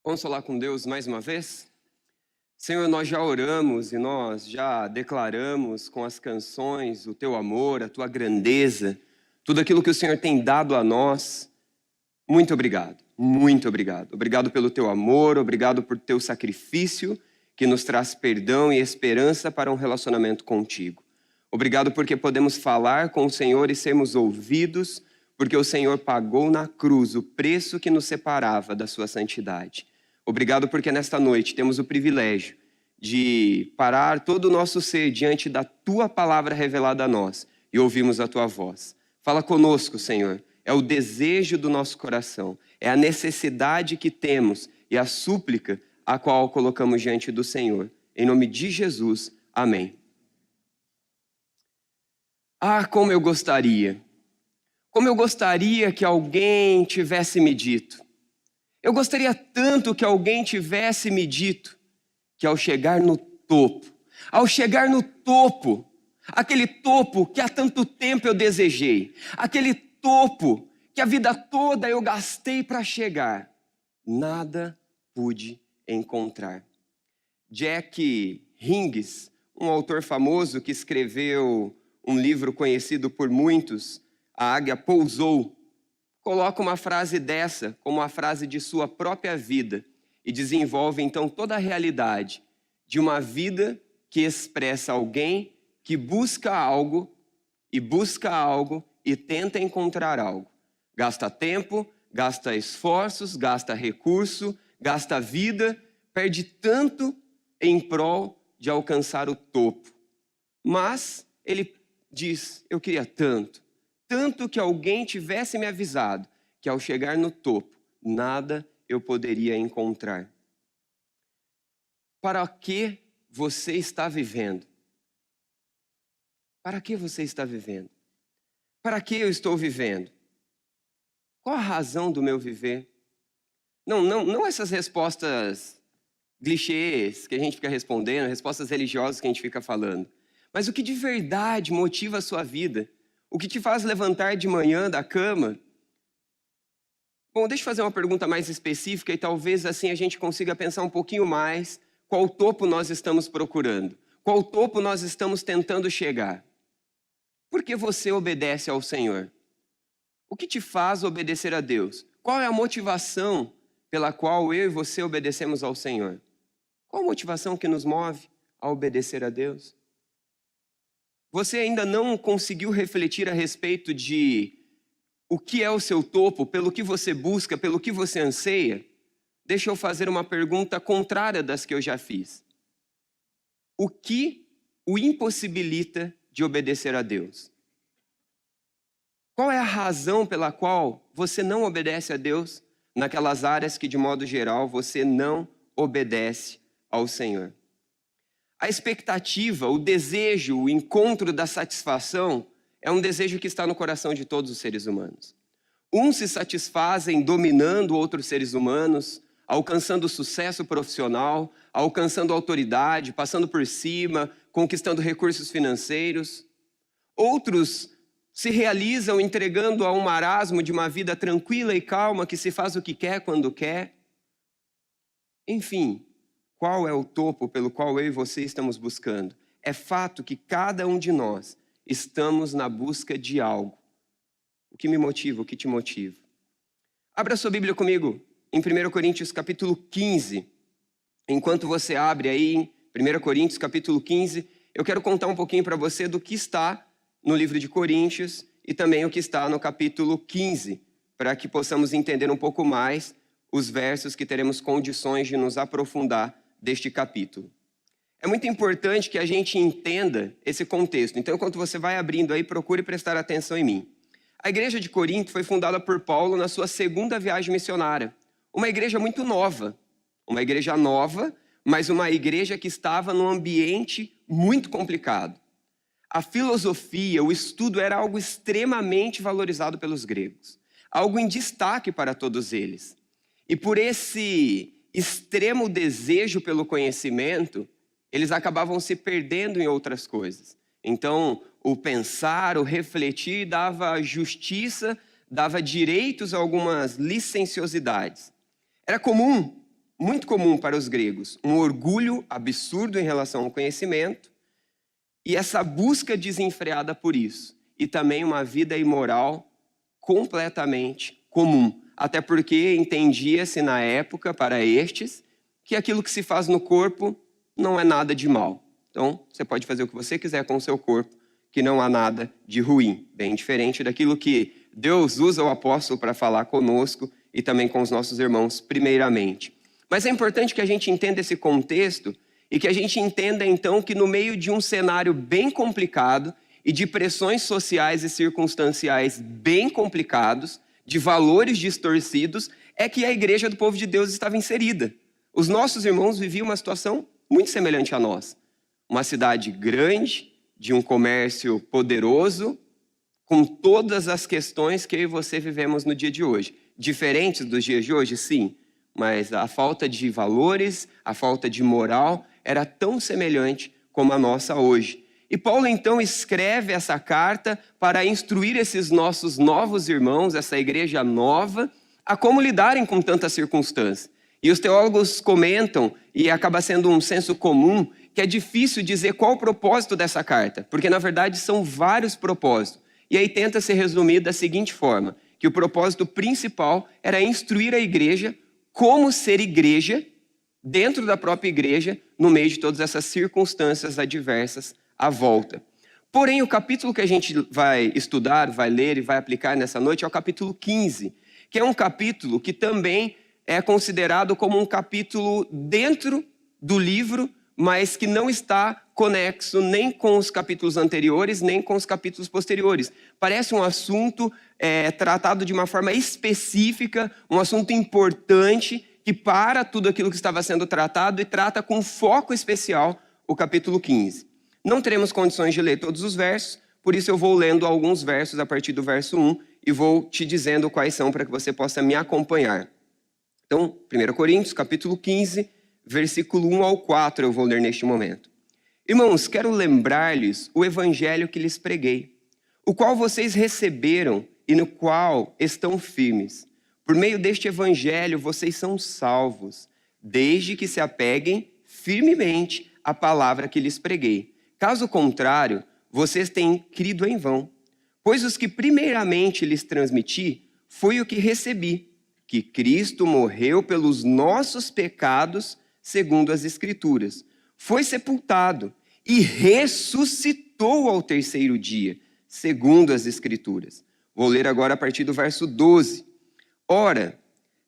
Vamos falar com Deus mais uma vez? Senhor, nós já oramos e nós já declaramos com as canções o Teu amor, a Tua grandeza, tudo aquilo que o Senhor tem dado a nós. Muito obrigado, muito obrigado. Obrigado pelo Teu amor, obrigado por Teu sacrifício que nos traz perdão e esperança para um relacionamento contigo. Obrigado porque podemos falar com o Senhor e sermos ouvidos, porque o Senhor pagou na cruz o preço que nos separava da Sua santidade. Obrigado porque nesta noite temos o privilégio de parar todo o nosso ser diante da Tua palavra revelada a nós e ouvirmos a Tua voz. Fala conosco, Senhor. É o desejo do nosso coração, é a necessidade que temos e a súplica a qual colocamos diante do Senhor. Em nome de Jesus, amém. Como eu gostaria que alguém tivesse me dito. Eu gostaria tanto que alguém tivesse me dito que ao chegar no topo, aquele topo que há tanto tempo eu desejei, aquele topo que a vida toda eu gastei para chegar, nada pude encontrar. Jack Higgins, um autor famoso que escreveu um livro conhecido por muitos, A Águia Pousou, coloca uma frase dessa como a frase de sua própria vida e desenvolve então toda a realidade de uma vida que expressa alguém que busca algo e tenta encontrar algo. Gasta tempo, gasta esforços, gasta recurso, gasta vida, perde tanto em prol de alcançar o topo. Mas ele diz, eu queria tanto que alguém tivesse me avisado que ao chegar no topo, nada eu poderia encontrar. Para que você está vivendo? Para que você está vivendo? Para que eu estou vivendo? Qual a razão do meu viver? Não essas respostas clichês que a gente fica respondendo, respostas religiosas que a gente fica falando. Mas o que de verdade motiva a sua vida? O que te faz levantar de manhã da cama? Bom, deixa eu fazer uma pergunta mais específica e talvez assim a gente consiga pensar um pouquinho mais qual topo nós estamos procurando, qual topo nós estamos tentando chegar. Por que você obedece ao Senhor? O que te faz obedecer a Deus? Qual é a motivação pela qual eu e você obedecemos ao Senhor? Qual a motivação que nos move a obedecer a Deus? Você ainda não conseguiu refletir a respeito de o que é o seu topo, pelo que você busca, pelo que você anseia? Deixa eu fazer uma pergunta contrária das que eu já fiz. O que o impossibilita de obedecer a Deus? Qual é a razão pela qual você não obedece a Deus naquelas áreas que, de modo geral, você não obedece ao Senhor? A expectativa, o desejo, o encontro da satisfação é um desejo que está no coração de todos os seres humanos. Uns se satisfazem dominando outros seres humanos, alcançando sucesso profissional, alcançando autoridade, passando por cima, conquistando recursos financeiros. Outros se realizam entregando a um marasmo de uma vida tranquila e calma que se faz o que quer quando quer. Enfim, qual é o topo pelo qual eu e você estamos buscando? É fato que cada um de nós estamos na busca de algo. O que me motiva, o que te motiva? Abra sua Bíblia comigo em 1 Coríntios capítulo 15. Enquanto você abre aí em 1 Coríntios capítulo 15, eu quero contar um pouquinho para você do que está no livro de Coríntios e também o que está no capítulo 15, para que possamos entender um pouco mais os versos que teremos condições de nos aprofundar deste capítulo. É muito importante que a gente entenda esse contexto. Então, enquanto você vai abrindo aí, procure prestar atenção em mim. A igreja de Corinto foi fundada por Paulo na sua segunda viagem missionária. Uma igreja muito nova. Uma igreja nova, mas uma igreja que estava num ambiente muito complicado. A filosofia, o estudo era algo extremamente valorizado pelos gregos. Algo em destaque para todos eles. E por esse extremo desejo pelo conhecimento, eles acabavam se perdendo em outras coisas. Então, o pensar, o refletir dava justiça, dava direitos a algumas licenciosidades. Era comum muito comum para os gregos, um orgulho absurdo em relação ao conhecimento e essa busca desenfreada por isso. E também uma vida imoral completamente comum. Até porque entendia-se na época, para estes, que aquilo que se faz no corpo não é nada de mal. Então, você pode fazer o que você quiser com o seu corpo, que não há nada de ruim. Bem diferente daquilo que Deus usa o apóstolo para falar conosco e também com os nossos irmãos, primeiramente. Mas é importante que a gente entenda esse contexto e que a gente entenda, então, que no meio de um cenário bem complicado e de pressões sociais e circunstanciais bem complicados, de valores distorcidos, é que a igreja do povo de Deus estava inserida. Os nossos irmãos viviam uma situação muito semelhante à nossa. Uma cidade grande, de um comércio poderoso, com todas as questões que eu e você vivemos no dia de hoje. Diferentes dos dias de hoje, sim, mas a falta de valores, a falta de moral era tão semelhante como a nossa hoje. E Paulo então escreve essa carta para instruir esses nossos novos irmãos, essa igreja nova, a como lidarem com tantas circunstâncias. E os teólogos comentam, e acaba sendo um senso comum, que é difícil dizer qual o propósito dessa carta, porque na verdade são vários propósitos. E aí tenta ser resumido da seguinte forma, que o propósito principal era instruir a igreja como ser igreja dentro da própria igreja, no meio de todas essas circunstâncias adversas à volta. Porém, o capítulo que a gente vai estudar, vai ler e vai aplicar nessa noite é o capítulo 15, que é um capítulo que também é considerado como um capítulo dentro do livro, mas que não está conexo nem com os capítulos anteriores, nem com os capítulos posteriores. Parece um assunto tratado de uma forma específica, um assunto importante, que para tudo aquilo que estava sendo tratado e trata com foco especial o capítulo 15. Não teremos condições de ler todos os versos, por isso eu vou lendo alguns versos a partir do verso 1 e vou te dizendo quais são para que você possa me acompanhar. Então, 1 Coríntios, capítulo 15, versículo 1 ao 4, eu vou ler neste momento. Irmãos, quero lembrar-lhes o evangelho que lhes preguei, o qual vocês receberam e no qual estão firmes. Por meio deste evangelho, vocês são salvos, desde que se apeguem firmemente à palavra que lhes preguei. Caso contrário, vocês têm crido em vão. Pois os que primeiramente lhes transmiti foi o que recebi, que Cristo morreu pelos nossos pecados, segundo as Escrituras. Foi sepultado e ressuscitou ao terceiro dia, segundo as Escrituras. Vou ler agora a partir do verso 12. Ora,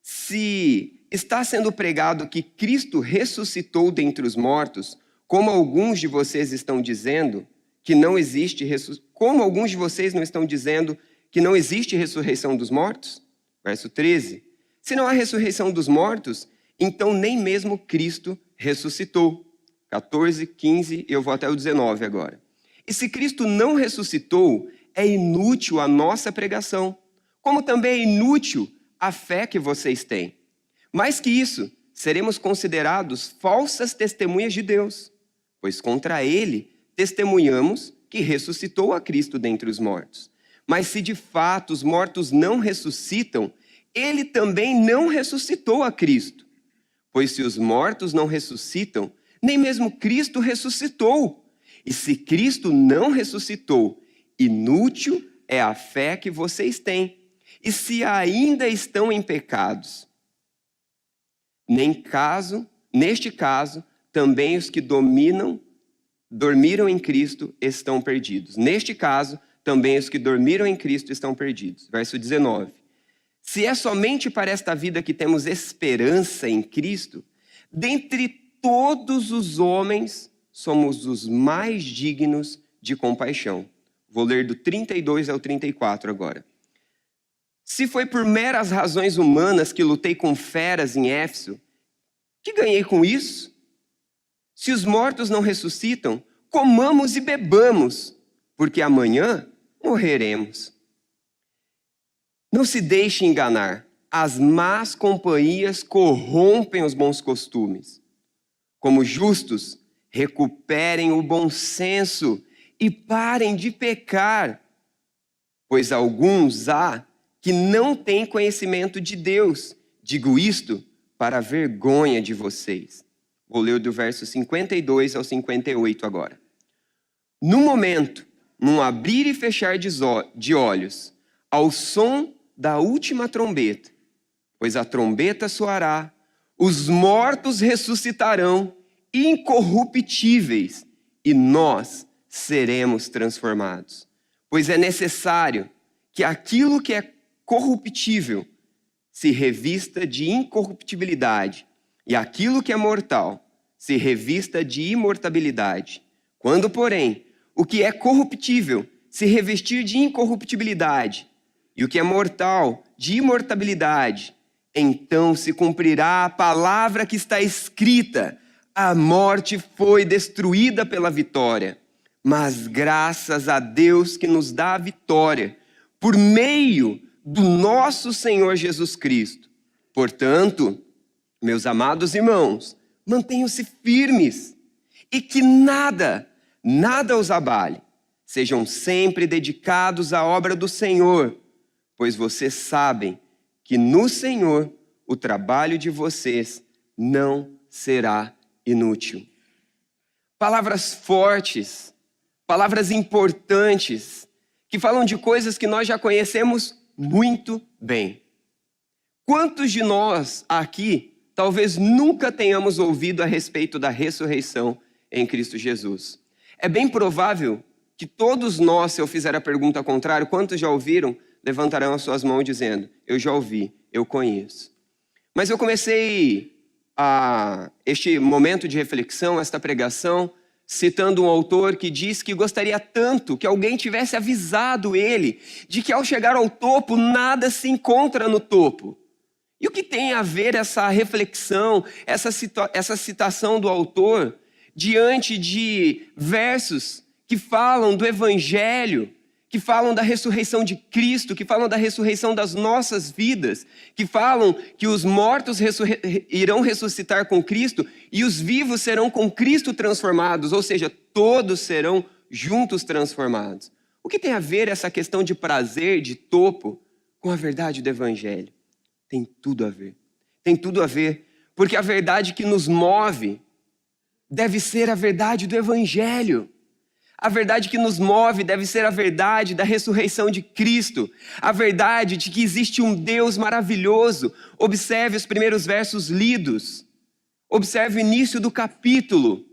se está sendo pregado que Cristo ressuscitou dentre os mortos, como alguns de vocês estão dizendo que não existe como alguns de vocês não estão dizendo que não existe ressurreição dos mortos? Verso 13. Se não há ressurreição dos mortos, então nem mesmo Cristo ressuscitou. 14, 15, eu vou até o 19 agora. E se Cristo não ressuscitou, é inútil a nossa pregação, como também é inútil a fé que vocês têm. Mais que isso, seremos considerados falsas testemunhas de Deus, pois contra ele testemunhamos que ressuscitou a Cristo dentre os mortos. Mas se de fato os mortos não ressuscitam, ele também não ressuscitou a Cristo. Pois se os mortos não ressuscitam, nem mesmo Cristo ressuscitou. E se Cristo não ressuscitou, inútil é a fé que vocês têm. E se ainda estão em pecados, neste caso, também os que dormiram em Cristo estão perdidos. Neste caso, também os que dormiram em Cristo estão perdidos. Verso 19. Se é somente para esta vida que temos esperança em Cristo, dentre todos os homens, somos os mais dignos de compaixão. Vou ler do 32 ao 34 agora. Se foi por meras razões humanas que lutei com feras em Éfeso, que ganhei com isso? Se os mortos não ressuscitam, comamos e bebamos, porque amanhã morreremos. Não se deixe enganar, as más companhias corrompem os bons costumes. Como justos, recuperem o bom senso e parem de pecar, pois alguns há que não têm conhecimento de Deus. Digo isto para a vergonha de vocês. Vou ler do verso 52 ao 58 agora. No momento, num abrir e fechar de olhos, ao som da última trombeta, pois a trombeta soará, os mortos ressuscitarão incorruptíveis e nós seremos transformados. Pois é necessário que aquilo que é corruptível se revista de incorruptibilidade e aquilo que é mortal se revista de imortabilidade. Quando, porém, o que é corruptível se revestir de incorruptibilidade e o que é mortal de imortabilidade, então se cumprirá a palavra que está escrita: a morte foi destruída pela vitória. Mas graças a Deus que nos dá a vitória por meio do nosso Senhor Jesus Cristo. Portanto, meus amados irmãos, mantenham-se firmes e que nada os abale. Sejam sempre dedicados à obra do Senhor, pois vocês sabem que no Senhor o trabalho de vocês não será inútil. Palavras fortes, palavras importantes, que falam de coisas que nós já conhecemos muito bem. Quantos de nós aqui talvez nunca tenhamos ouvido a respeito da ressurreição em Cristo Jesus? É bem provável que todos nós, se eu fizer a pergunta contrária, quantos já ouviram, levantarão as suas mãos dizendo: eu já ouvi, eu conheço. Mas eu comecei este momento de reflexão, esta pregação, citando um autor que diz que gostaria tanto que alguém tivesse avisado ele de que ao chegar ao topo, nada se encontra no topo. E o que tem a ver essa reflexão, essa citação do autor, diante de versos que falam do Evangelho, que falam da ressurreição de Cristo, que falam da ressurreição das nossas vidas, que falam que os mortos irão ressuscitar com Cristo e os vivos serão com Cristo transformados, ou seja, todos serão juntos transformados. O que tem a ver essa questão de prazer, de topo, com a verdade do Evangelho? Tem tudo a ver. Tem tudo a ver, porque a verdade que nos move deve ser a verdade do Evangelho. A verdade que nos move deve ser a verdade da ressurreição de Cristo. A verdade de que existe um Deus maravilhoso. Observe os primeiros versos lidos. Observe o início do capítulo.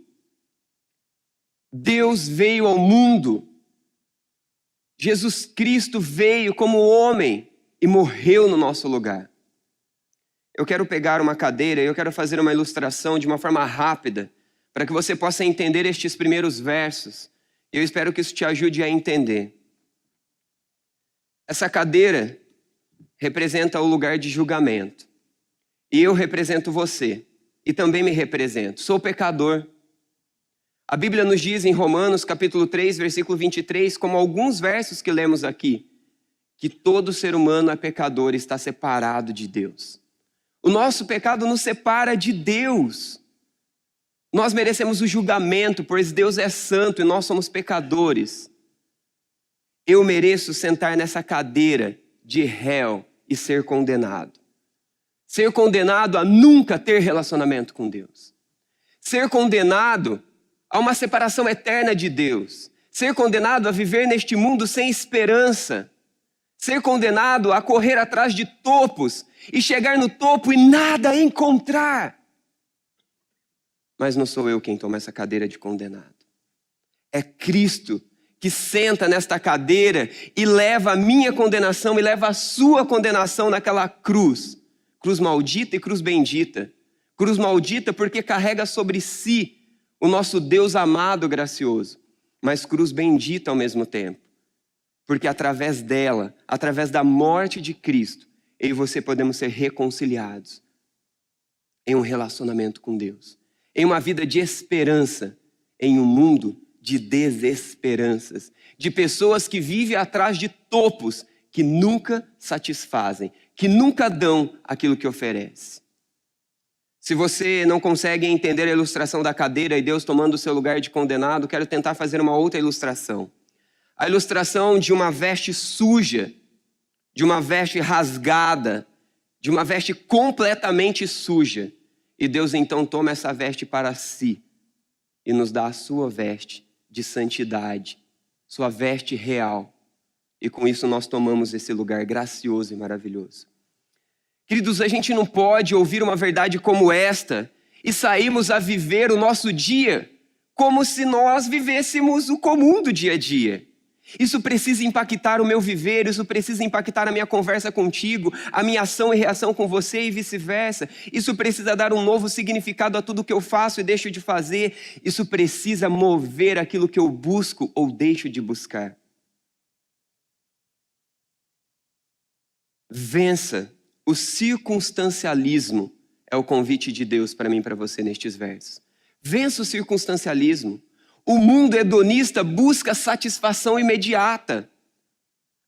Deus veio ao mundo. Jesus Cristo veio como homem e morreu no nosso lugar. Eu quero pegar uma cadeira e eu quero fazer uma ilustração de uma forma rápida para que você possa entender estes primeiros versos. Eu espero que isso te ajude a entender. Essa cadeira representa o lugar de julgamento. E eu represento você. E também me represento. Sou pecador. A Bíblia nos diz em Romanos capítulo 3, versículo 23, como alguns versos que lemos aqui, que todo ser humano é pecador e está separado de Deus. O nosso pecado nos separa de Deus. Nós merecemos o julgamento, pois Deus é santo e nós somos pecadores. Eu mereço sentar nessa cadeira de réu e ser condenado. Ser condenado a nunca ter relacionamento com Deus. Ser condenado a uma separação eterna de Deus. Ser condenado a viver neste mundo sem esperança. Ser condenado a correr atrás de topos e chegar no topo e nada encontrar. Mas não sou eu quem toma essa cadeira de condenado. É Cristo que senta nesta cadeira e leva a minha condenação e leva a sua condenação naquela cruz. Cruz maldita e cruz bendita. Cruz maldita porque carrega sobre si o nosso Deus amado, gracioso. Mas cruz bendita ao mesmo tempo. Porque através dela, através da morte de Cristo, eu e você podemos ser reconciliados em um relacionamento com Deus. Em uma vida de esperança, em um mundo de desesperanças, de pessoas que vivem atrás de topos que nunca satisfazem, que nunca dão aquilo que oferece. Se você não consegue entender a ilustração da cadeira e Deus tomando o seu lugar de condenado, quero tentar fazer uma outra ilustração. A ilustração de uma veste suja, de uma veste rasgada, de uma veste completamente suja. E Deus então toma essa veste para si e nos dá a sua veste de santidade, sua veste real. E com isso nós tomamos esse lugar gracioso e maravilhoso. Queridos, a gente não pode ouvir uma verdade como esta e sairmos a viver o nosso dia como se nós vivêssemos o comum do dia a dia. Isso precisa impactar o meu viver, isso precisa impactar a minha conversa contigo, a minha ação e reação com você e vice-versa. Isso precisa dar um novo significado a tudo que eu faço e deixo de fazer. Isso precisa mover aquilo que eu busco ou deixo de buscar. Vença o circunstancialismo, é o convite de Deus para mim e para você nestes versos. Vença o circunstancialismo. O mundo hedonista busca satisfação imediata.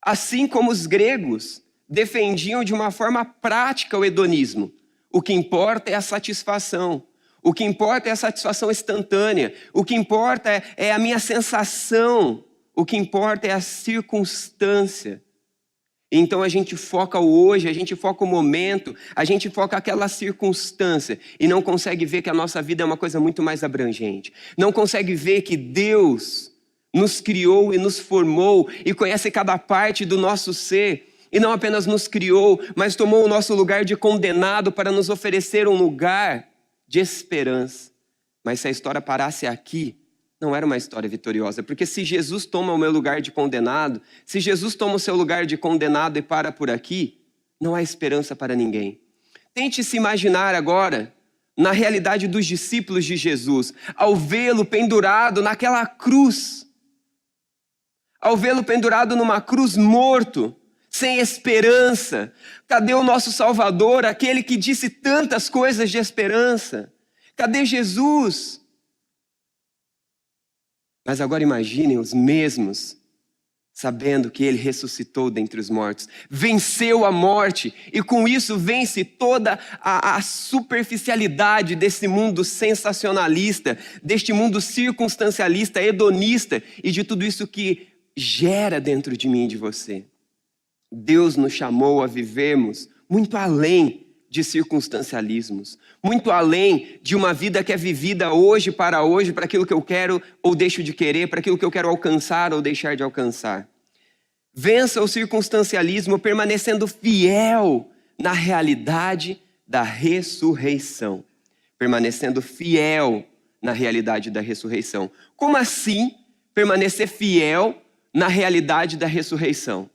Assim como os gregos defendiam de uma forma prática o hedonismo. O que importa é a satisfação. O que importa é a satisfação instantânea. O que importa é a minha sensação. O que importa é a circunstância. Então a gente foca o hoje, a gente foca o momento, a gente foca aquela circunstância e não consegue ver que a nossa vida é uma coisa muito mais abrangente. Não consegue ver que Deus nos criou e nos formou e conhece cada parte do nosso ser. E não apenas nos criou, mas tomou o nosso lugar de condenado para nos oferecer um lugar de esperança. Mas se a história parasse aqui, não era uma história vitoriosa, porque se Jesus toma o meu lugar de condenado, se Jesus toma o seu lugar de condenado e para por aqui, não há esperança para ninguém. Tente se imaginar agora na realidade dos discípulos de Jesus, ao vê-lo pendurado naquela cruz, ao vê-lo pendurado numa cruz morto, sem esperança. Cadê o nosso Salvador, aquele que disse tantas coisas de esperança? Cadê Jesus? Mas agora imaginem os mesmos, sabendo que ele ressuscitou dentre os mortos, venceu a morte e com isso vence toda a superficialidade desse mundo sensacionalista, deste mundo circunstancialista, hedonista e de tudo isso que gera dentro de mim e de você. Deus nos chamou a vivermos muito além de circunstancialismos, muito além de uma vida que é vivida hoje, para aquilo que eu quero ou deixo de querer, para aquilo que eu quero alcançar ou deixar de alcançar. Vença o circunstancialismo permanecendo fiel na realidade da ressurreição. Permanecendo fiel na realidade da ressurreição. Como assim permanecer fiel na realidade da ressurreição?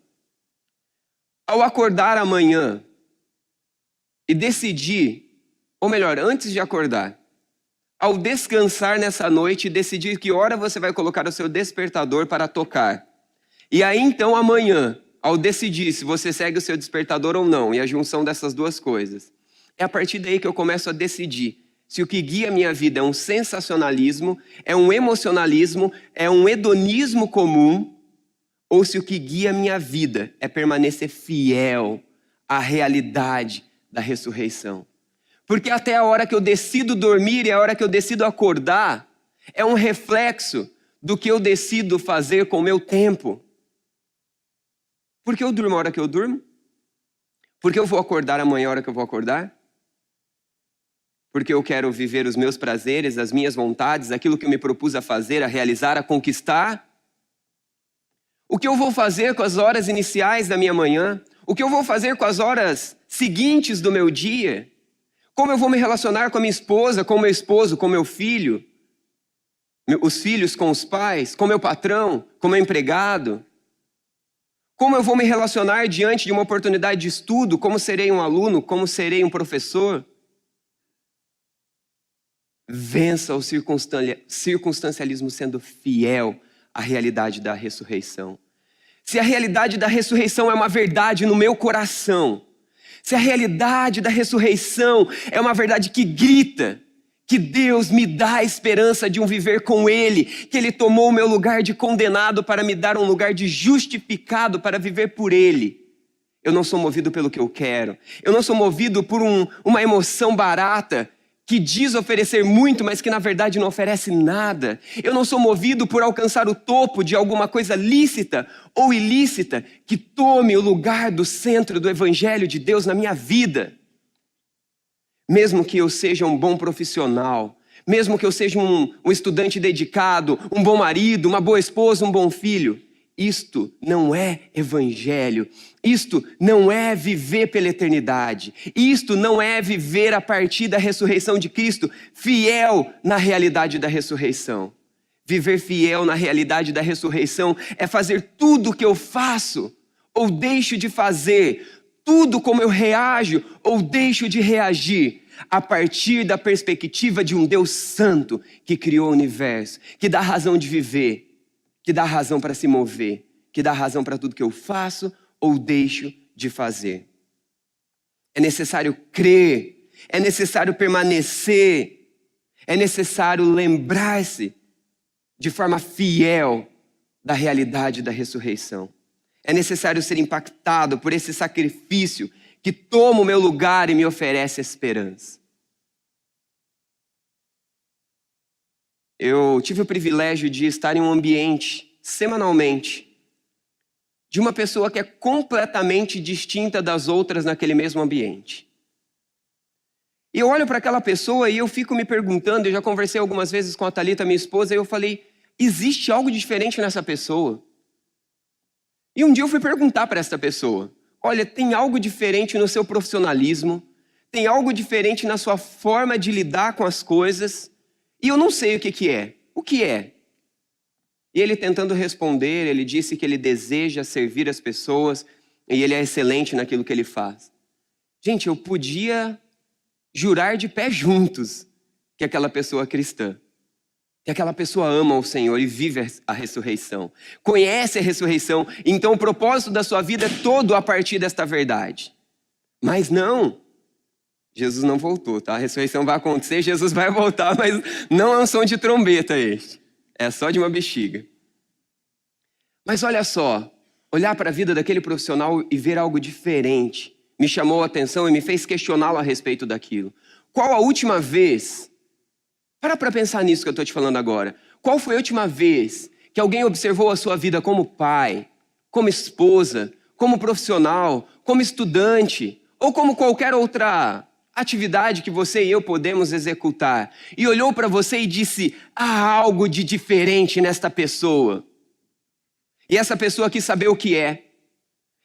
Ao acordar amanhã, e decidir, ou melhor, antes de acordar, ao descansar nessa noite, decidir que hora você vai colocar o seu despertador para tocar. E aí então amanhã, ao decidir se você segue o seu despertador ou não, e a junção dessas duas coisas, é a partir daí que eu começo a decidir se o que guia a minha vida é um sensacionalismo, é um emocionalismo, é um hedonismo comum, ou se o que guia a minha vida é permanecer fiel à realidade da ressurreição. Porque até a hora que eu decido dormir e a hora que eu decido acordar é um reflexo do que eu decido fazer com o meu tempo. Por que eu durmo a hora que eu durmo? Porque eu vou acordar amanhã a hora que eu vou acordar? Porque eu quero viver os meus prazeres, as minhas vontades, aquilo que eu me propus a fazer, a realizar, a conquistar? O que eu vou fazer com as horas iniciais da minha manhã? O que eu vou fazer com as horas seguintes do meu dia? Como eu vou me relacionar com a minha esposa, com o meu esposo, com o meu filho? Os filhos com os pais, com o meu patrão, com o meu empregado? Como eu vou me relacionar diante de uma oportunidade de estudo? Como serei um aluno? Como serei um professor? Vença o circunstancialismo sendo fiel à realidade da ressurreição. Se a realidade da ressurreição é uma verdade no meu coração, se a realidade da ressurreição é uma verdade que grita que Deus me dá a esperança de um viver com Ele, que Ele tomou o meu lugar de condenado para me dar um lugar de justificado para viver por Ele. Eu não sou movido pelo que eu quero, eu não sou movido por uma emoção barata que diz oferecer muito, mas que na verdade não oferece nada. Eu não sou movido por alcançar o topo de alguma coisa lícita ou ilícita que tome o lugar do centro do evangelho de Deus na minha vida. Mesmo que eu seja um bom profissional, mesmo que eu seja um estudante dedicado, um bom marido, uma boa esposa, um bom filho, isto não é evangelho, isto não é viver pela eternidade, isto não é viver a partir da ressurreição de Cristo, fiel na realidade da ressurreição. Viver fiel na realidade da ressurreição é fazer tudo o que eu faço ou deixo de fazer, tudo como eu reajo ou deixo de reagir, a partir da perspectiva de um Deus santo que criou o universo, que dá razão de viver, que dá razão para se mover, que dá razão para tudo que eu faço ou deixo de fazer. É necessário crer, é necessário permanecer, é necessário lembrar-se de forma fiel da realidade da ressurreição. É necessário ser impactado por esse sacrifício que toma o meu lugar e me oferece esperança. Eu tive o privilégio de estar em um ambiente, semanalmente, de uma pessoa que é completamente distinta das outras naquele mesmo ambiente. E eu olho para aquela pessoa e eu fico me perguntando, eu já conversei algumas vezes com a Thalita, minha esposa, e eu falei, existe algo diferente nessa pessoa? E um dia eu fui perguntar para essa pessoa, olha, tem algo diferente no seu profissionalismo, tem algo diferente na sua forma de lidar com as coisas, e eu não sei o que é. O que é? E ele tentando responder, ele disse que ele deseja servir as pessoas e ele é excelente naquilo que ele faz. Gente, eu podia jurar de pé juntos que aquela pessoa é cristã, que aquela pessoa ama o Senhor e vive a ressurreição, conhece a ressurreição, então o propósito da sua vida é todo a partir desta verdade. Mas não, Jesus não voltou, tá? A ressurreição vai acontecer, Jesus vai voltar, mas não é um som de trombeta este. É só de uma bexiga. Mas olha só, olhar para a vida daquele profissional e ver algo diferente me chamou a atenção e me fez questioná-lo a respeito daquilo. Qual a última vez, para pensar nisso que eu estou te falando agora, qual foi a última vez que alguém observou a sua vida como pai, como esposa, como profissional, como estudante, ou como qualquer outra atividade que você e eu podemos executar, e olhou para você e disse, há algo de diferente nesta pessoa. E essa pessoa quis saber o que é.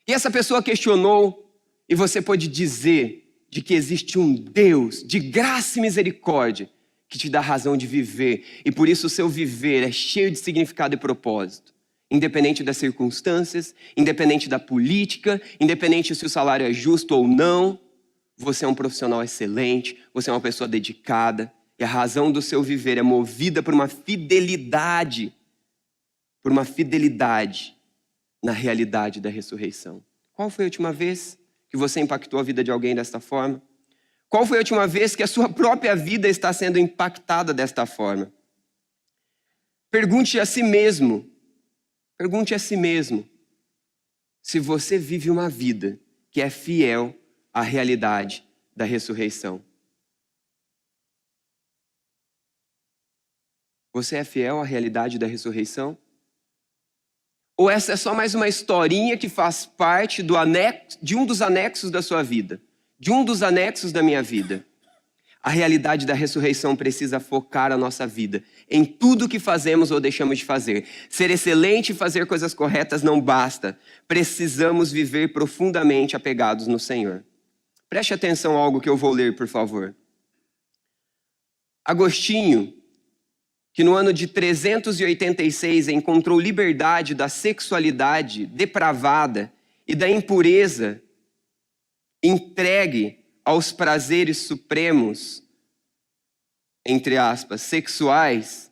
E essa pessoa questionou, e você pode dizer de que existe um Deus de graça e misericórdia que te dá razão de viver, e por isso o seu viver é cheio de significado e propósito. Independente das circunstâncias, independente da política, independente se o salário é justo ou não, você é um profissional excelente, você é uma pessoa dedicada, e a razão do seu viver é movida por uma fidelidade na realidade da ressurreição. Qual foi a última vez que você impactou a vida de alguém desta forma? Qual foi a última vez que a sua própria vida está sendo impactada desta forma? Pergunte a si mesmo se você vive uma vida que é fiel à realidade da ressurreição. Você é fiel à realidade da ressurreição? Ou essa é só mais uma historinha que faz parte de um dos anexos da sua vida, de um dos anexos da minha vida? A realidade da ressurreição precisa focar a nossa vida em tudo que fazemos ou deixamos de fazer. Ser excelente e fazer coisas corretas não basta. Precisamos viver profundamente apegados no Senhor. Preste atenção a algo que eu vou ler, por favor. Agostinho, que no ano de 386 encontrou liberdade da sexualidade depravada e da impureza entregue aos prazeres supremos, entre aspas, sexuais,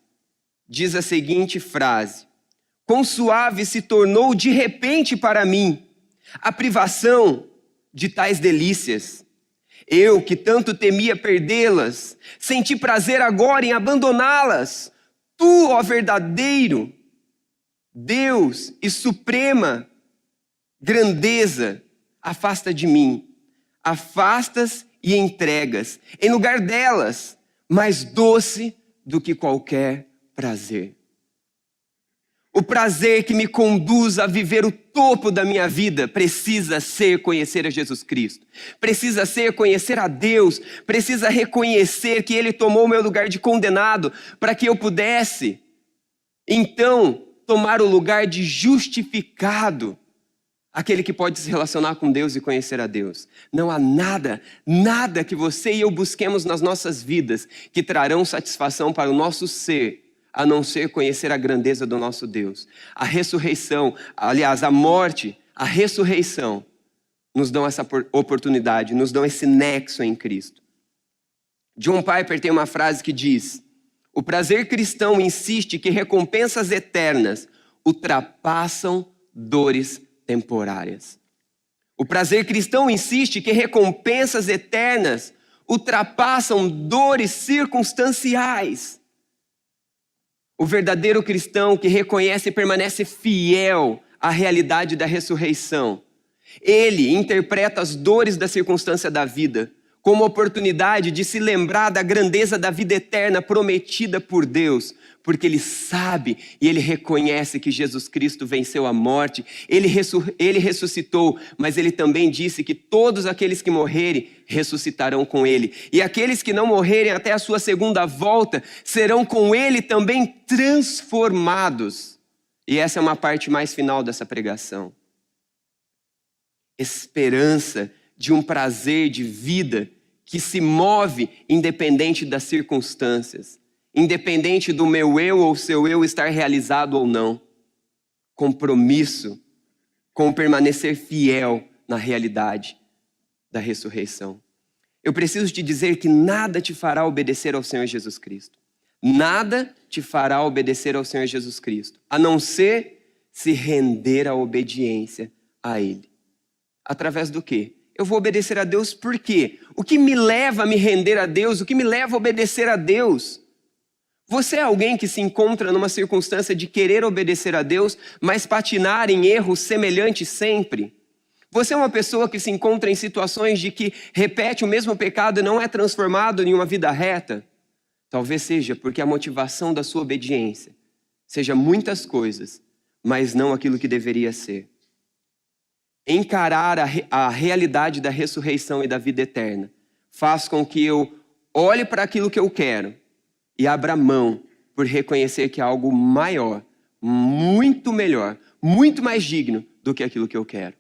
diz a seguinte frase: quão suave se tornou de repente para mim a privação de tais delícias. Eu, que tanto temia perdê-las, senti prazer agora em abandoná-las. Tu, ó verdadeiro Deus e suprema grandeza, afasta de mim. Afastas e entregas. Em lugar delas, mais doce do que qualquer prazer. O prazer que me conduz a viver o topo da minha vida precisa ser conhecer a Jesus Cristo. Precisa ser conhecer a Deus. Precisa reconhecer que Ele tomou o meu lugar de condenado para que eu pudesse, então, tomar o lugar de justificado. Aquele que pode se relacionar com Deus e conhecer a Deus. Não há nada que você e eu busquemos nas nossas vidas que trarão satisfação para o nosso ser, a não ser conhecer a grandeza do nosso Deus. A ressurreição, aliás, a morte, a ressurreição, nos dão essa oportunidade, nos dão esse nexo em Cristo. John Piper tem uma frase que diz: o prazer cristão insiste que recompensas eternas ultrapassam dores temporárias. O prazer cristão insiste que recompensas eternas ultrapassam dores circunstanciais. O verdadeiro cristão que reconhece e permanece fiel à realidade da ressurreição, ele interpreta as dores da circunstância da vida como oportunidade de se lembrar da grandeza da vida eterna prometida por Deus, porque ele sabe e ele reconhece que Jesus Cristo venceu a morte, ele ressuscitou, mas ele também disse que todos aqueles que morrerem ressuscitarão com ele. E aqueles que não morrerem até a sua segunda volta serão com ele também transformados. E essa é uma parte mais final dessa pregação. Esperança de um prazer de vida que se move independente das circunstâncias. Independente do meu eu ou seu eu estar realizado ou não. Compromisso com permanecer fiel na realidade da ressurreição. Eu preciso te dizer que nada te fará obedecer ao Senhor Jesus Cristo. Nada te fará obedecer ao Senhor Jesus Cristo, a não ser se render à obediência a Ele. Através do quê? Eu vou obedecer a Deus por quê? O que me leva a me render a Deus? O que me leva a obedecer a Deus? Você é alguém que se encontra numa circunstância de querer obedecer a Deus, mas patinar em erros semelhantes sempre? Você é uma pessoa que se encontra em situações de que repete o mesmo pecado e não é transformado em uma vida reta? Talvez seja porque a motivação da sua obediência seja muitas coisas, mas não aquilo que deveria ser. Encarar a realidade da ressurreição e da vida eterna faz com que eu olhe para aquilo que eu quero e abra mão por reconhecer que há algo maior, muito melhor, muito mais digno do que aquilo que eu quero.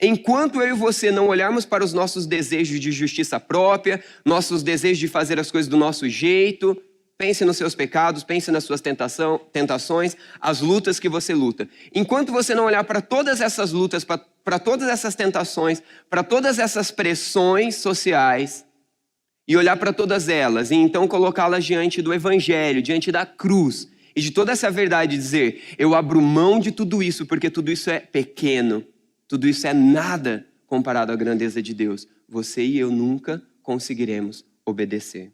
Enquanto eu e você não olharmos para os nossos desejos de justiça própria, nossos desejos de fazer as coisas do nosso jeito, pense nos seus pecados, pense nas suas tentações, as lutas que você luta. Enquanto você não olhar para todas essas lutas, para todas essas tentações, para todas essas pressões sociais, e olhar para todas elas, e então colocá-las diante do Evangelho, diante da cruz, e de toda essa verdade dizer, eu abro mão de tudo isso, porque tudo isso é pequeno, tudo isso é nada comparado à grandeza de Deus. Você e eu nunca conseguiremos obedecer.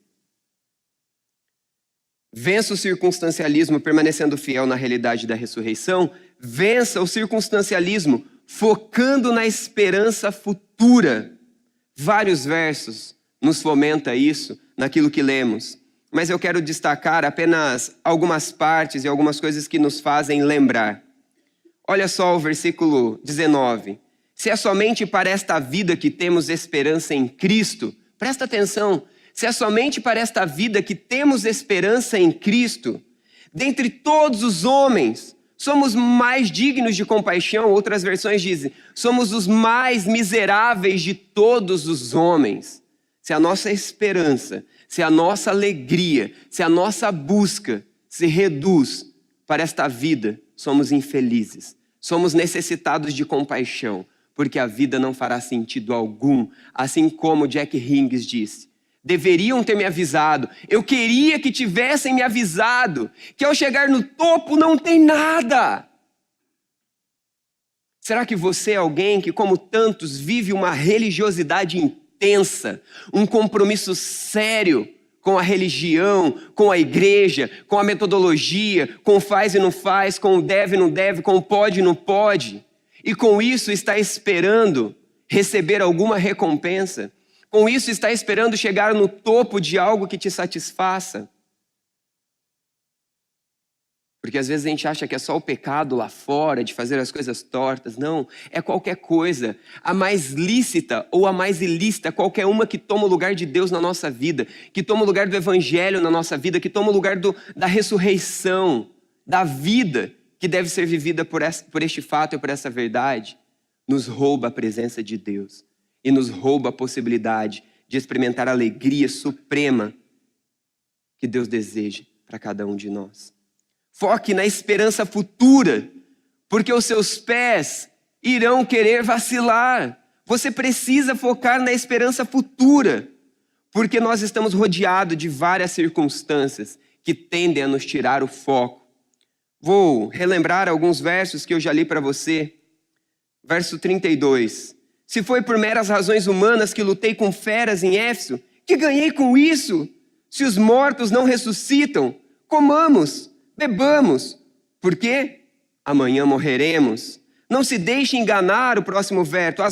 Vença o circunstancialismo permanecendo fiel na realidade da ressurreição. Vença o circunstancialismo focando na esperança futura. Vários versos nos fomenta isso naquilo que lemos. Mas eu quero destacar apenas algumas partes e algumas coisas que nos fazem lembrar. Olha só o versículo 19. Se é somente para esta vida que temos esperança em Cristo, presta atenção, se é somente para esta vida que temos esperança em Cristo, dentre todos os homens, somos mais dignos de compaixão, outras versões dizem, somos os mais miseráveis de todos os homens. Se a nossa esperança, se a nossa alegria, se a nossa busca se reduz para esta vida, somos infelizes, somos necessitados de compaixão, porque a vida não fará sentido algum, assim como Jack Higgins disse. Deveriam ter me avisado, eu queria que tivessem me avisado, que ao chegar no topo não tem nada. Será que você é alguém que, como tantos, vive uma religiosidade intensa, um compromisso sério com a religião, com a igreja, com a metodologia, com o faz e não faz, com o deve e não deve, com o pode e não pode, e com isso está esperando receber alguma recompensa? Com isso, está esperando chegar no topo de algo que te satisfaça? Porque às vezes a gente acha que é só o pecado lá fora, de fazer as coisas tortas. Não, é qualquer coisa. A mais lícita ou a mais ilícita, qualquer uma que toma o lugar de Deus na nossa vida, que toma o lugar do evangelho na nossa vida, que toma o lugar da ressurreição, da vida que deve ser vivida por este fato e por essa verdade, nos rouba a presença de Deus e nos rouba a possibilidade de experimentar a alegria suprema que Deus deseja para cada um de nós. Foque na esperança futura, porque os seus pés irão querer vacilar. Você precisa focar na esperança futura, porque nós estamos rodeados de várias circunstâncias que tendem a nos tirar o foco. Vou relembrar alguns versos que eu já li para você. Verso 32. Se foi por meras razões humanas que lutei com feras em Éfeso, que ganhei com isso? Se os mortos não ressuscitam, comamos, bebamos, porque amanhã morreremos. Não se deixe enganar, o próximo verso.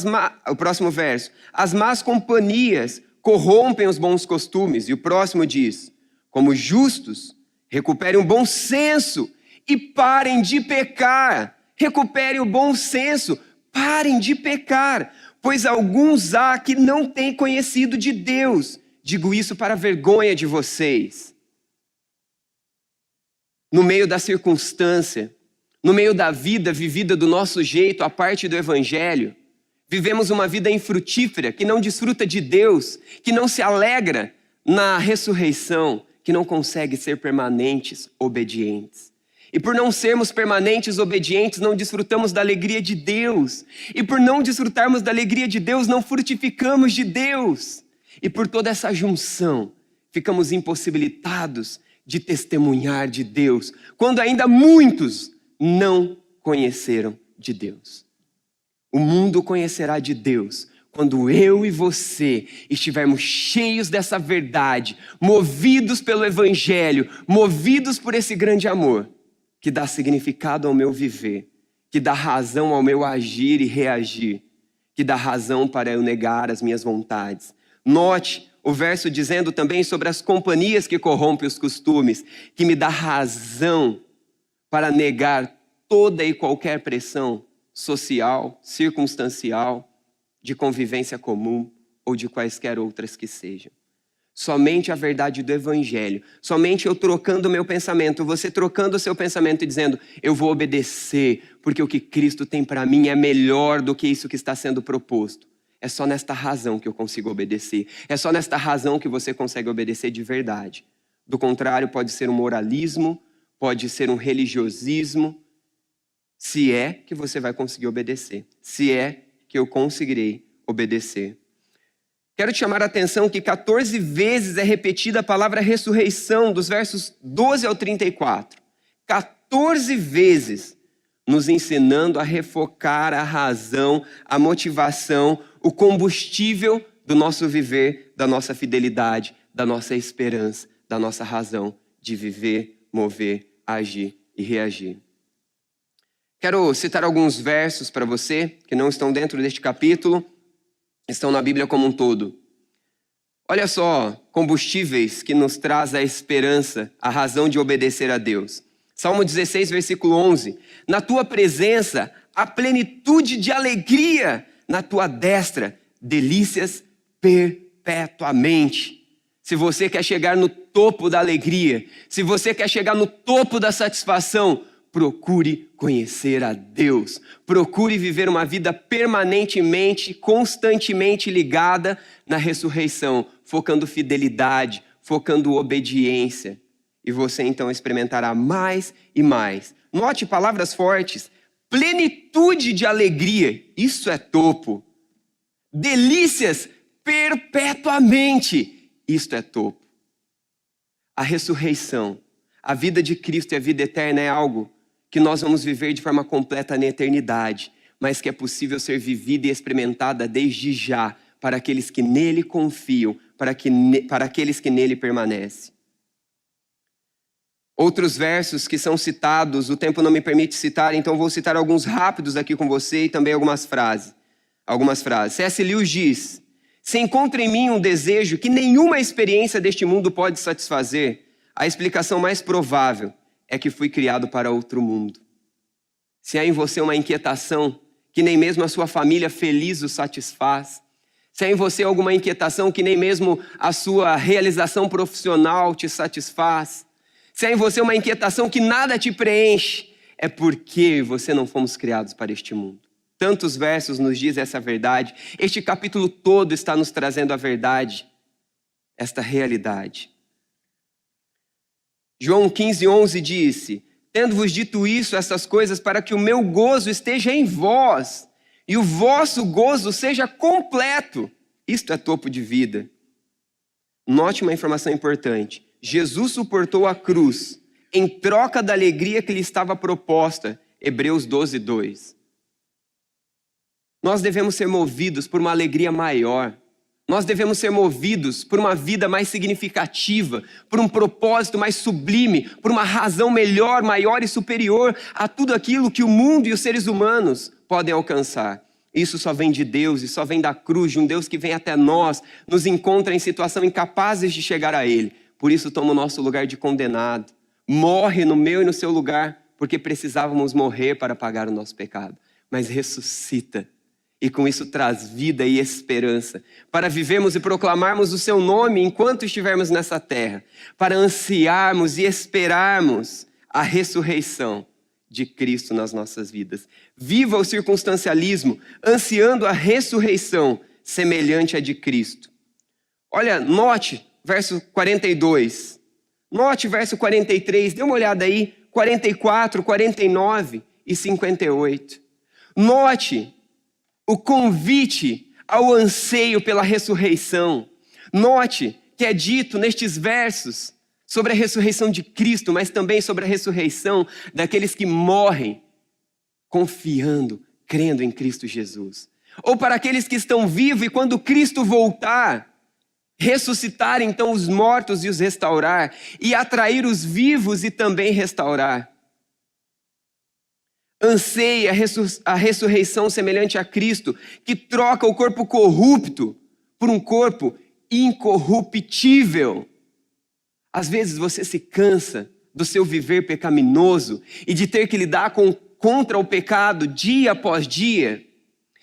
As más companhias corrompem os bons costumes. E o próximo diz, como justos, recuperem o bom senso e parem de pecar. Recuperem o bom senso, parem de pecar, pois alguns há que não têm conhecido de Deus. Digo isso para a vergonha de vocês. No meio da circunstância, no meio da vida vivida do nosso jeito, a parte do evangelho, vivemos uma vida infrutífera, que não desfruta de Deus, que não se alegra na ressurreição, que não consegue ser permanentes, obedientes. E por não sermos permanentes, obedientes, não desfrutamos da alegria de Deus. E por não desfrutarmos da alegria de Deus, não frutificamos de Deus. E por toda essa junção, ficamos impossibilitados de testemunhar de Deus, quando ainda muitos não conheceram de Deus. O mundo conhecerá de Deus quando eu e você estivermos cheios dessa verdade, movidos pelo evangelho, movidos por esse grande amor, que dá significado ao meu viver, que dá razão ao meu agir e reagir, que dá razão para eu negar as minhas vontades. Note o verso dizendo também sobre as companhias que corrompem os costumes, que me dá razão para negar toda e qualquer pressão social, circunstancial, de convivência comum ou de quaisquer outras que sejam. Somente a verdade do evangelho, somente eu trocando o meu pensamento, você trocando o seu pensamento e dizendo, eu vou obedecer, porque o que Cristo tem para mim é melhor do que isso que está sendo proposto. É só nesta razão que eu consigo obedecer. É só nesta razão que você consegue obedecer de verdade. Do contrário, pode ser um moralismo, pode ser um religiosismo, se é que você vai conseguir obedecer. Se é que eu conseguirei obedecer. Quero te chamar a atenção que 14 vezes é repetida a palavra ressurreição, dos versos 12 ao 34. 14 vezes nos ensinando a refocar a razão, a motivação, o combustível do nosso viver, da nossa fidelidade, da nossa esperança, da nossa razão de viver, mover, agir e reagir. Quero citar alguns versos para você, que não estão dentro deste capítulo, estão na Bíblia como um todo. Olha só, combustíveis que nos traz a esperança, a razão de obedecer a Deus. Salmo 16, versículo 11. Na tua presença, a plenitude de alegria, na tua destra, delícias perpetuamente. Se você quer chegar no topo da alegria, se você quer chegar no topo da satisfação, procure conhecer a Deus. Procure viver uma vida permanentemente, constantemente ligada na ressurreição, focando fidelidade, focando obediência. E você então experimentará mais e mais. Note palavras fortes. Plenitude de alegria, isso é topo. Delícias perpetuamente, isto é topo. A ressurreição, a vida de Cristo e a vida eterna é algo que nós vamos viver de forma completa na eternidade, mas que é possível ser vivida e experimentada desde já, para aqueles que nele confiam, para aqueles que nele permanecem. Outros versos que são citados, o tempo não me permite citar, então vou citar alguns rápidos aqui com você e também algumas frases. C.S. Lewis diz, se encontra em mim um desejo que nenhuma experiência deste mundo pode satisfazer, a explicação mais provável é que fui criado para outro mundo. Se há em você uma inquietação que nem mesmo a sua família feliz o satisfaz, se há em você alguma inquietação que nem mesmo a sua realização profissional te satisfaz, se há em você uma inquietação que nada te preenche, é porque você não fomos criados para este mundo. Tantos versos nos dizem essa verdade. Este capítulo todo está nos trazendo a verdade, esta realidade. João 15:11 disse: tendo-vos dito isso, essas coisas, para que o meu gozo esteja em vós e o vosso gozo seja completo. Isto é topo de vida. Note uma informação importante. Jesus suportou a cruz em troca da alegria que lhe estava proposta. Hebreus 12:2. Nós devemos ser movidos por uma alegria maior. Nós devemos ser movidos por uma vida mais significativa, por um propósito mais sublime, por uma razão melhor, maior e superior a tudo aquilo que o mundo e os seres humanos podem alcançar. Isso só vem de Deus e só vem da cruz, de um Deus que vem até nós, nos encontra em situação incapazes de chegar a Ele. Por isso toma o nosso lugar de condenado. Morre no meu e no seu lugar, porque precisávamos morrer para pagar o nosso pecado. Mas ressuscita. E com isso traz vida e esperança, para vivermos e proclamarmos o seu nome enquanto estivermos nessa terra, para ansiarmos e esperarmos a ressurreição de Cristo nas nossas vidas. Viva o circunstancialismo, ansiando a ressurreição semelhante à de Cristo. Olha, note verso 42, note verso 43, dê uma olhada aí, 44, 49 e 58. Note o convite ao anseio pela ressurreição. Note que é dito nestes versos sobre a ressurreição de Cristo, mas também sobre a ressurreição daqueles que morrem confiando, crendo em Cristo Jesus. Ou para aqueles que estão vivos e quando Cristo voltar, ressuscitar então os mortos e os restaurar, e atrair os vivos e também restaurar. Anseia a ressurreição semelhante a Cristo, que troca o corpo corrupto por um corpo incorruptível. Às vezes você se cansa do seu viver pecaminoso e de ter que lidar contra o pecado dia após dia.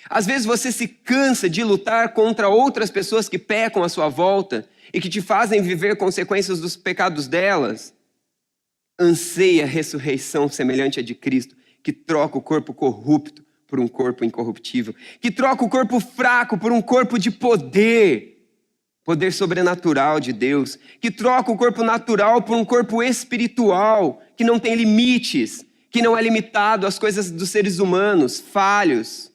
Às vezes você se cansa de lutar contra outras pessoas que pecam à sua volta e que te fazem viver consequências dos pecados delas. Anseia a ressurreição semelhante a de Cristo, que troca o corpo corrupto por um corpo incorruptível, que troca o corpo fraco por um corpo de poder sobrenatural de Deus, que troca o corpo natural por um corpo espiritual, que não tem limites, que não é limitado às coisas dos seres humanos, falhos,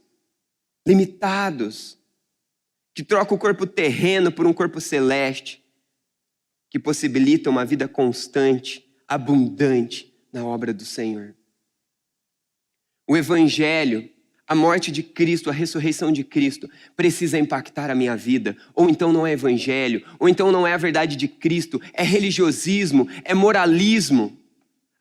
limitados, que troca o corpo terreno por um corpo celeste, que possibilita uma vida constante, abundante na obra do Senhor. O Evangelho, a morte de Cristo, a ressurreição de Cristo, precisa impactar a minha vida. Ou então não é Evangelho, ou então não é a verdade de Cristo, é religiosismo, é moralismo.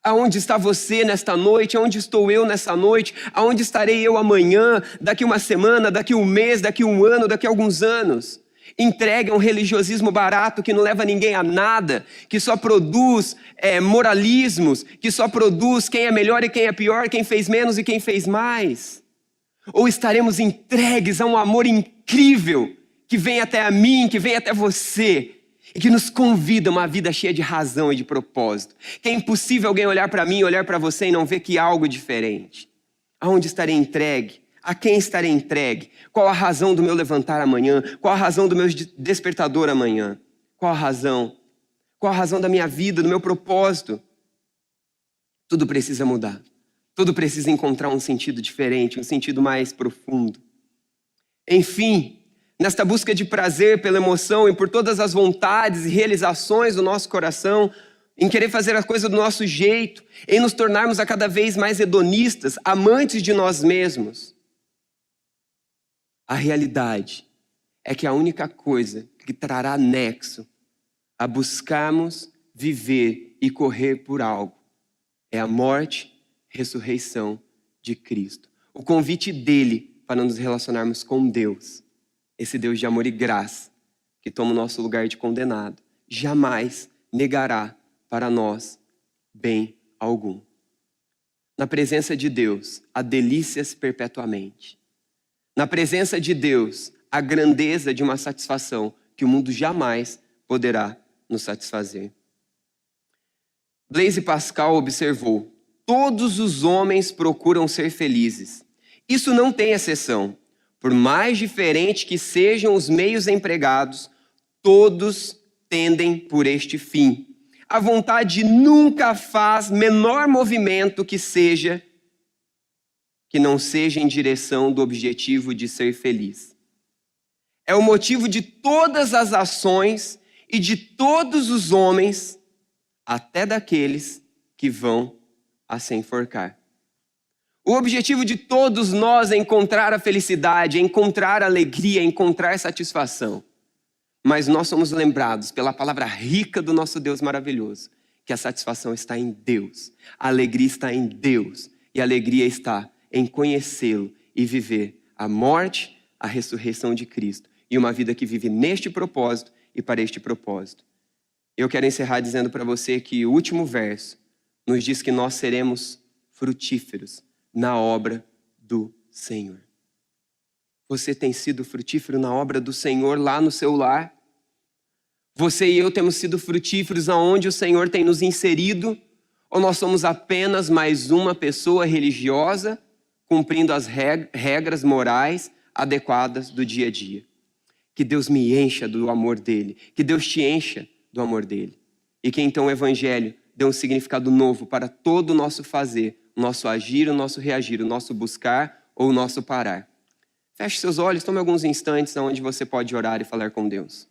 Aonde está você nesta noite? Aonde estou eu nessa noite? Aonde estarei eu amanhã, daqui uma semana, daqui um mês, daqui um ano, daqui alguns anos? Entregue a um religiosismo barato que não leva ninguém a nada, que só produz moralismos, que só produz quem é melhor e quem é pior, quem fez menos e quem fez mais. Ou estaremos entregues a um amor incrível que vem até a mim, que vem até você e que nos convida a uma vida cheia de razão e de propósito. Que é impossível alguém olhar para mim, olhar para você e não ver que há algo diferente. Aonde estarei entregue? A quem estarei entregue? Qual a razão do meu levantar amanhã? Qual a razão do meu despertador amanhã? Qual a razão? Qual a razão da minha vida, do meu propósito? Tudo precisa mudar. Tudo precisa encontrar um sentido diferente, um sentido mais profundo. Enfim, nesta busca de prazer pela emoção e por todas as vontades e realizações do nosso coração, em querer fazer as coisas do nosso jeito, em nos tornarmos a cada vez mais hedonistas, amantes de nós mesmos. A realidade é que a única coisa que trará nexo a buscarmos viver e correr por algo é a morte, ressurreição de Cristo. O convite dele para nos relacionarmos com Deus Esse Deus de amor e graça, que toma o nosso lugar de condenado, jamais negará para nós bem algum. Na presença de Deus, há delícias perpetuamente. Na presença de Deus, há grandeza de uma satisfação que o mundo jamais poderá nos satisfazer. Blaise Pascal observou: todos os homens procuram ser felizes. Isso não tem exceção. Por mais diferente que sejam os meios empregados, todos tendem por este fim. A vontade nunca faz menor movimento que não seja em direção do objetivo de ser feliz. É o motivo de todas as ações e de todos os homens, até daqueles que vão a se enforcar. O objetivo de todos nós é encontrar a felicidade, é encontrar a alegria, é encontrar satisfação. Mas nós somos lembrados pela palavra rica do nosso Deus maravilhoso, que a satisfação está em Deus, a alegria está em Deus, e a alegria está em conhecê-lo e viver a morte, a ressurreição de Cristo, e uma vida que vive neste propósito e para este propósito. Eu quero encerrar dizendo para você que o último verso nos diz que nós seremos frutíferos na obra do Senhor. Você tem sido frutífero na obra do Senhor lá no seu lar? Você e eu temos sido frutíferos aonde o Senhor tem nos inserido? Ou nós somos apenas mais uma pessoa religiosa cumprindo as regras morais adequadas do dia a dia? Que Deus me encha do amor dele, que Deus te encha do amor dele. E que então o Evangelho dê um significado novo para todo o nosso fazer, o nosso agir, o nosso reagir, o nosso buscar ou o nosso parar. Feche seus olhos, tome alguns instantes onde você pode orar e falar com Deus.